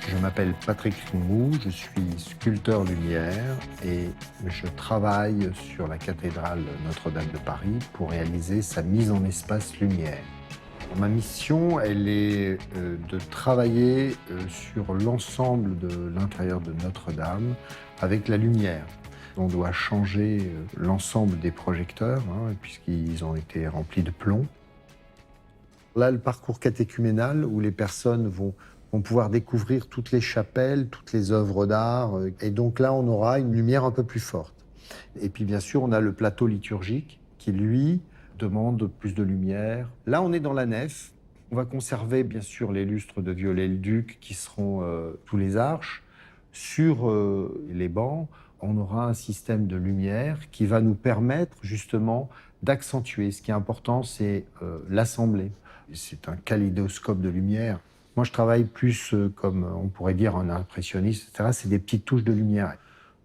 Je m'appelle Patrick Rimou, je suis sculpteur lumière et je travaille sur la cathédrale Notre-Dame de Paris pour réaliser sa mise en espace lumière. Ma mission, elle est de travailler sur l'ensemble de l'intérieur de Notre-Dame avec la lumière. On doit changer l'ensemble des projecteurs, puisqu'ils ont été remplis de plomb. Là, le parcours catéchuménal où les personnes vont pouvoir découvrir toutes les chapelles, toutes les œuvres d'art. Et donc là, on aura une lumière un peu plus forte. Et puis bien sûr, on a le plateau liturgique qui, lui, demande plus de lumière. Là, on est dans la nef. On va conserver bien sûr les lustres de Viollet-le-Duc qui seront sous les arches. Sur les bancs, on aura un système de lumière qui va nous permettre justement d'accentuer. Ce qui est important, c'est l'assemblée. C'est un kaléidoscope de lumière. Moi, je travaille plus comme, on pourrait dire, un impressionniste, etc. C'est des petites touches de lumière.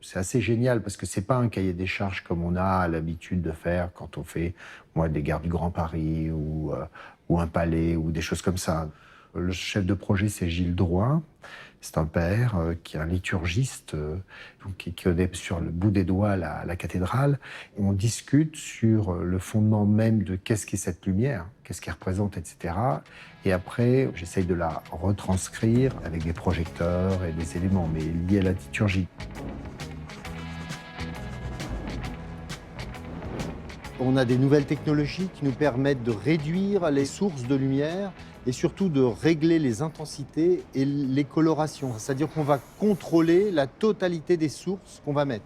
C'est assez génial parce que c'est pas un cahier des charges comme on a l'habitude de faire quand on fait, moi, des gares du Grand Paris ou un palais ou des choses comme ça. Le chef de projet, c'est Gilles Drouin. C'est un père qui est un liturgiste, qui connaît sur le bout des doigts la cathédrale. On discute sur le fondement même de qu'est-ce qu'est cette lumière, qu'est-ce qu'elle représente, etc. Et après, j'essaye de la retranscrire avec des projecteurs et des éléments, mais liés à la liturgie. On a des nouvelles technologies qui nous permettent de réduire les sources de lumière et surtout de régler les intensités et les colorations. C'est-à-dire qu'on va contrôler la totalité des sources qu'on va mettre.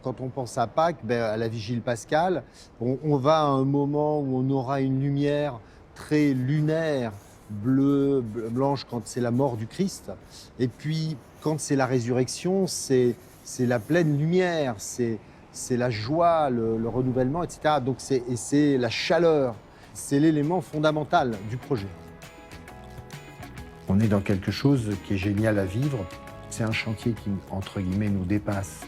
Quand on pense à Pâques, à la Vigile pascale, on va à un moment où on aura une lumière très lunaire, bleue, blanche quand c'est la mort du Christ. Et puis quand c'est la résurrection, c'est la pleine lumière, c'est la joie, le renouvellement, etc. Donc c'est la chaleur, c'est l'élément fondamental du projet. On est dans quelque chose qui est génial à vivre. C'est un chantier qui, entre guillemets, nous dépasse.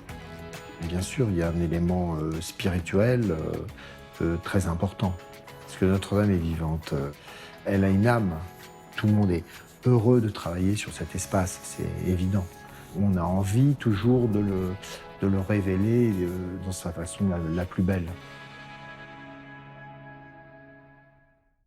Bien sûr, il y a un élément spirituel très important. Parce que Notre-Dame est vivante. Elle a une âme. Tout le monde est heureux de travailler sur cet espace, c'est évident. On a envie toujours de le révéler dans sa façon la plus belle.